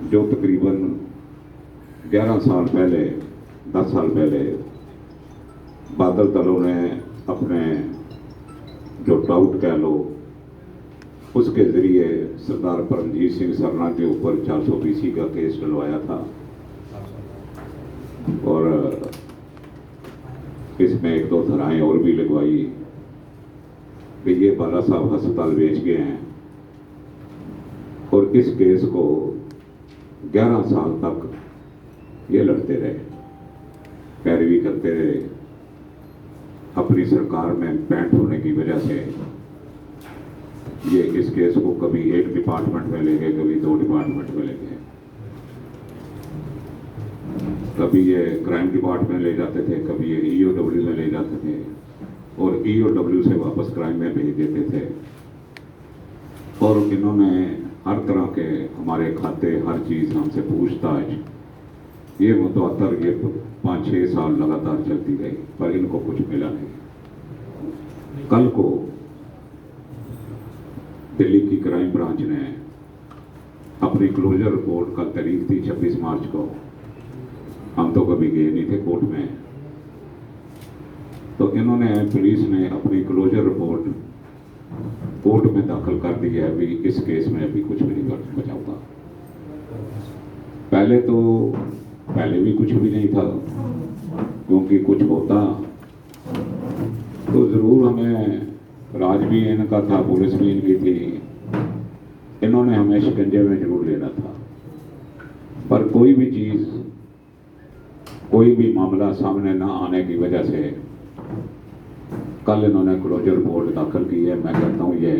जो तकरीबन 11 साल पहले 10 साल पहले बादल दलों ने अपने जो डाउट कह लो उसके ज़रिए सरदार परमजीत सिंह सरना के ऊपर 420 का केस डलवाया था और इसमें एक दो धाराएं और भी लगवाई कि ये बाला साहब अस्पताल बेच गए हैं। और इस केस को 11 साल तक ये लड़ते रहे, पैरवी करते रहे। अपनी सरकार में पैंट होने की वजह से ये इस केस को कभी एक डिपार्टमेंट में ले गए, कभी 2 डिपार्टमेंट में ले गए। कभी ये क्राइम डिपार्टमेंट ले जाते थे, कभी ये ईओडब्ल्यू में ले जाते थे और ईओडब्ल्यू से वापस क्राइम में भेज देते थे। और इन्होंने हर तरह के हमारे खाते, हर चीज़ हमसे पूछताछ ये मुतवातर ये 5-6 साल लगातार चलती रही, पर इनको कुछ मिला नहीं। कल को दिल्ली की क्राइम ब्रांच ने अपनी क्लोजर रिपोर्ट का तारीख थी 26 मार्च को। हम तो कभी गए नहीं थे कोर्ट में, तो इन्होंने पुलिस ने अपनी क्लोजर रिपोर्ट कोर्ट में दाखिल कर दी है। अभी इस केस में अभी कुछ भी नहीं बचा हुआ। पहले भी कुछ भी नहीं था, क्योंकि कुछ होता तो ज़रूर हमें, राज भी इनका था, पुलिस भी इनकी थी, इन्होंने हमें शिकंजे में जरूर लेना था। पर कोई भी चीज़, कोई भी मामला सामने ना आने की वजह से कल इन्होंने क्लोजर रिपोर्ट दाखिल की है। मैं कहता हूँ ये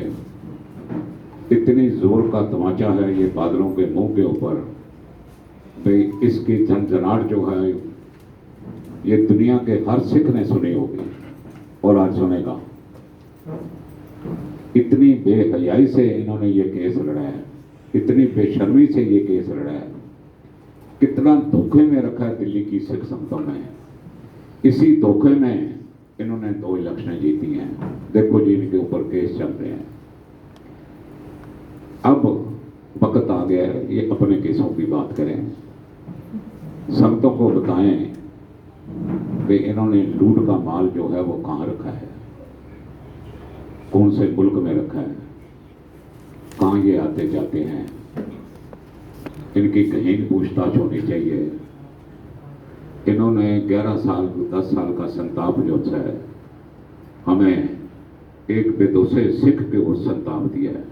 इतनी जोर का तमाचा है ये बादलों के मुंह के ऊपर, भाई इसकी झंझनाहट जो है ये दुनिया के हर सिख ने सुनी होगी और आज सुनेगा। इतनी बेहयाई से इन्होंने ये केस लड़ा है, इतनी बेशर्मी से ये केस लड़ा है। कितना धोखे में रखा है दिल्ली की सिख संगतों में। इसी धोखे में इन्होंने 2 इलेक्शन जीती हैं। देखो जी, इनके ऊपर केस चल रहे हैं। अब वक्त आ गया है ये अपने केसों की बात करें, संगतों को बताएं कि इन्होंने लूट का माल जो है वो कहाँ रखा है, कौन से मुल्क में रखा है, कहाँ ये आते जाते हैं। इनकी गहन पूछताछ होनी चाहिए। इन्होंने 11 साल 10 साल का संताप जो है हमें एक बेदोसे सिख के वो संताप दिया है।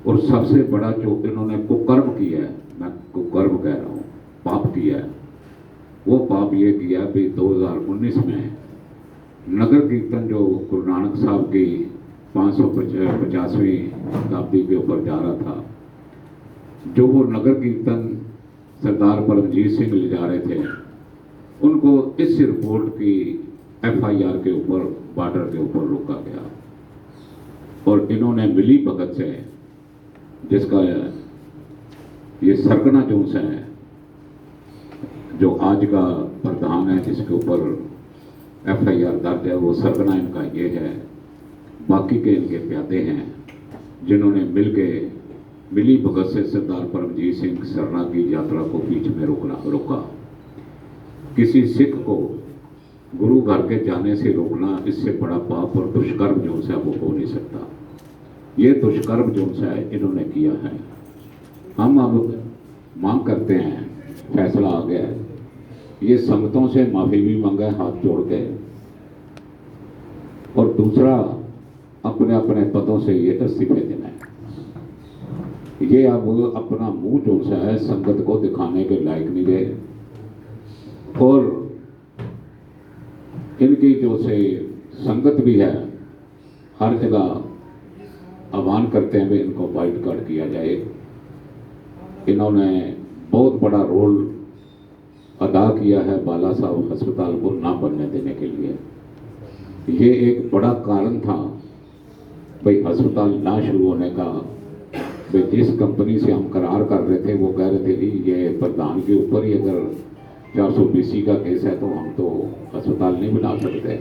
और सबसे बड़ा जो इन्होंने कुकर्म किया है, मैं कुकर्म कह रहा हूँ, पाप किया है, वो पाप ये किया भी 2019 में नगर कीर्तन जो गुरु नानक साहब की 550वीं शताब्दी के ऊपर जा रहा था, जो वो नगर कीर्तन सरदार परमजीत सिंह ले जा रहे थे, उनको इस रिपोर्ट की एफआईआर के ऊपर, बॉर्डर के ऊपर रोका गया। और इन्होंने मिली भगत से, जिसका ये सरगना जोश है जो आज का प्रधान है, जिसके ऊपर एफआईआर दर्ज है, वो सरगना इनका ये है। बाकी के इनके प्यादे हैं जिन्होंने मिली भगत से सरदार परमजीत सिंह सरना की यात्रा को बीच में रोका। किसी सिख को गुरु घर के जाने से रोकना, इससे बड़ा पाप और दुष्कर्म जो है वो हो नहीं सकता। ये दुष्कर्म जो है इन्होंने किया है। हम अब मांग करते हैं, फैसला आ गया है, ये संगतों से माफी भी मांगा है हाथ जोड़ के, और दूसरा अपने अपने पदों से ये इस्तीफे देना है। ये अब अपना मुंह जो है संगत को दिखाने के लायक नहीं रहे। और इनकी जो से संगत भी है, हर जगह आह्वान करते हैं कि इनको बाइकआउट किया जाए। इन्होंने बहुत बड़ा रोल अदा किया है बाला साहब अस्पताल को ना बनने देने के लिए। ये एक बड़ा कारण था भाई अस्पताल ना शुरू होने का। भाई जिस कंपनी से हम करार कर रहे थे वो कह रहे थे कि ये प्रधान के ऊपर ही अगर 420 का केस है तो हम तो अस्पताल नहीं बना सकते।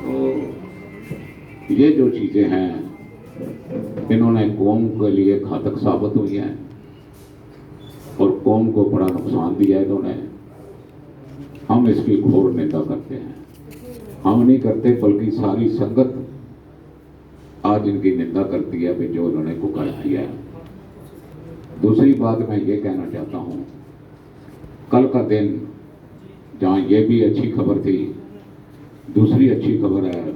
तो ये जो चीज़ें हैं इन्होंने कौम के लिए घातक साबित हुई हैं और कौम को बड़ा नुकसान दिया है इन्होंने। हम इसकी घोर निंदा करते हैं। हम नहीं करते बल्कि सारी संगत आज इनकी निंदा करती है कि जो इन्होंने कुकर्म किया है। दूसरी बात मैं ये कहना चाहता हूँ, कल का दिन जहाँ ये भी अच्छी खबर थी, दूसरी अच्छी खबर है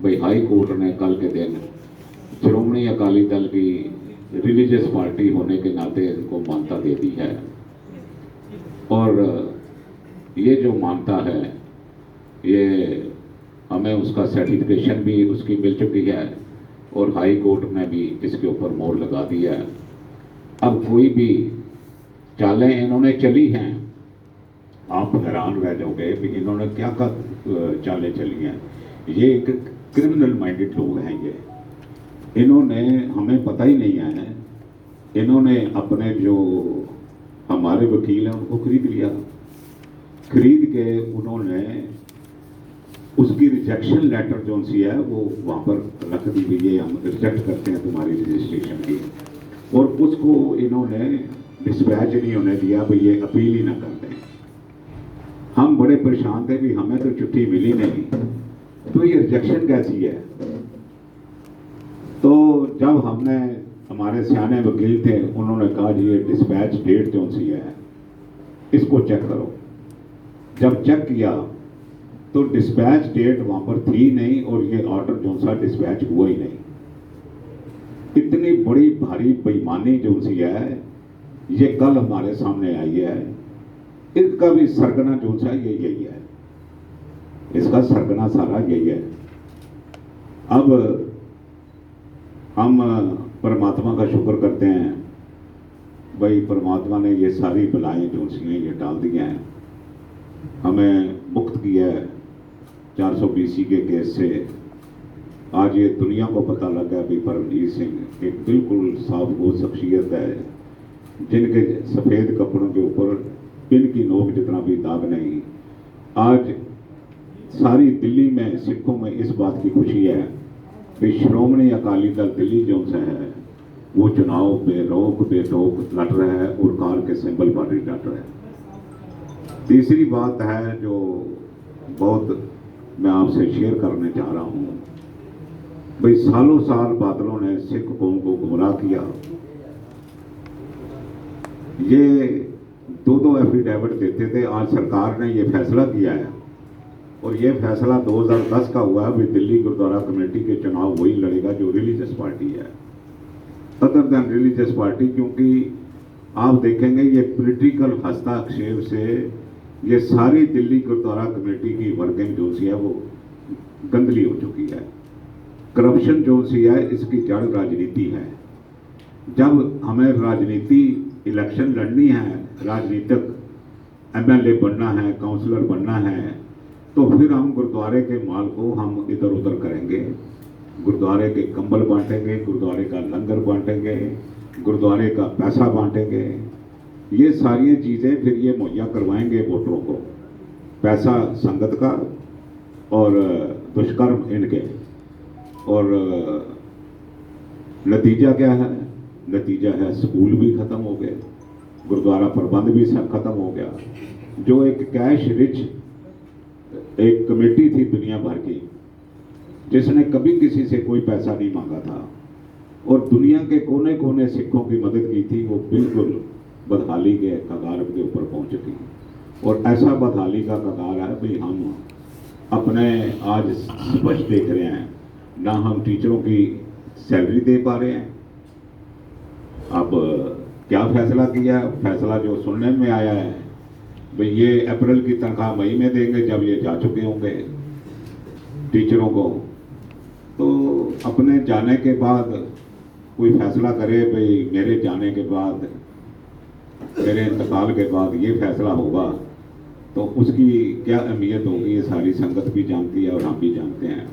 भाई हाई कोर्ट ने कल के दिन श्रोमणी अकाली दल की रिलीजियस पार्टी होने के नाते इनको मान्यता दे दी है। और ये जो मान्यता है ये हमें उसका सर्टिफिकेशन भी उसकी मिल चुकी है और हाई कोर्ट ने भी इसके ऊपर मोहर लगा दी है। अब कोई भी चालें इन्होंने चली हैं, आप हैरान रह जाओगे कि इन्होंने क्या चालें चली हैं। ये एक क्रिमिनल माइंडेड लोग हैं। ये इन्होंने, हमें पता ही नहीं है, इन्होंने अपने जो हमारे वकील हैं उनको खरीद लिया। खरीद के उन्होंने उसकी रिजेक्शन लेटर जो सी है वो वहाँ पर रख दी गई है, हम रिजेक्ट करते हैं तुम्हारी रजिस्ट्रेशन की। और उसको इन्होंने डिस्पैच नहीं होने दिया, भाई ये अपील ही ना कर दें। हम बड़े परेशान थे भी हमें तो चिट्ठी मिली नहीं, तो ये रिजेक्शन कैसी है। तो जब हमने, हमारे सियाने वकील थे, उन्होंने कहा जी ये डिस्पैच डेट जो सी है इसको चेक करो। जब चेक किया तो डिस्पैच डेट वहां पर थी नहीं और ये ऑर्डर जो सा डिस्पैच हुआ ही नहीं। इतनी बड़ी भारी बेईमानी जो सी है ये कल हमारे सामने आई है। इसका भी सरगना जो सा ये यही है, इसका सरगना सारा यही है। अब हम परमात्मा का शुक्र करते हैं, भाई परमात्मा ने ये सारी बलाएं जो सी हैं ये टाल दी हैं, हमें मुक्त किया है 420 के केस से। आज ये दुनिया को पता लगा कि परमजीत सिंह एक बिल्कुल साफ वो शख्सियत है जिनके सफ़ेद कपड़ों के ऊपर पिन की नोक जितना भी दाग नहीं। आज सारी दिल्ली में सिखों में इस बात की खुशी है कि श्रोमणी अकाली दल दिल्ली जो है वो चुनाव बेरोक बेटोक लड़ रहा है और कार के सिंबल पर ही लड़ रहा है। तीसरी बात है जो बहुत मैं आपसे शेयर करने जा रहा हूँ, भाई सालों साल बादलों ने सिख कौम को गुमराह किया। ये दो एफिडेविट देते थे, आज सरकार ने ये फैसला किया है और ये फैसला 2010 का हुआ है भी दिल्ली गुरुद्वारा कमेटी के चुनाव वही लड़ेगा जो रिलीजियस पार्टी है, अदर देन रिलीजियस पार्टी। क्योंकि आप देखेंगे ये पॉलिटिकल हस्ताक्षेप से ये सारी दिल्ली गुरुद्वारा कमेटी की वर्किंग जो सी है वो गंदली हो चुकी है। करप्शन जो सी है इसकी जड़ राजनीति है। जब हमें राजनीति इलेक्शन लड़नी है, राजनीतिक एमएलए बनना है, काउंसलर बनना है, तो फिर हम गुरुद्वारे के माल को हम इधर उधर करेंगे, गुरुद्वारे के कंबल बांटेंगे, गुरुद्वारे का लंगर बांटेंगे, गुरुद्वारे का पैसा बांटेंगे। ये सारी चीज़ें फिर ये मुहैया करवाएंगे वोटरों को, पैसा संगत का और दुष्कर्म इनके। और नतीजा क्या है? नतीजा है स्कूल भी ख़त्म हो गए, गुरुद्वारा प्रबंध भी सब खत्म हो गया। जो एक कैश रिच एक कमेटी थी दुनिया भर की जिसने कभी किसी से कोई पैसा नहीं मांगा था और दुनिया के कोने कोने सिखों की मदद की थी, वो बिल्कुल बदहाली के कगार के ऊपर पहुंच चुकी। और ऐसा बदहाली का कगार है भाई हम अपने आज स्पष्ट देख रहे हैं, ना हम टीचरों की सैलरी दे पा रहे हैं। अब क्या फैसला किया? फैसला जो सुनने में आया है भाई ये अप्रैल की तनख्वाह मई में देंगे जब ये जा चुके होंगे टीचरों को। तो अपने जाने के बाद कोई फैसला करे भाई मेरे जाने के बाद, मेरे इंतकाल के बाद ये फैसला होगा, तो उसकी क्या अहमियत होगी ये सारी संगत भी जानती है और हम भी जानते हैं।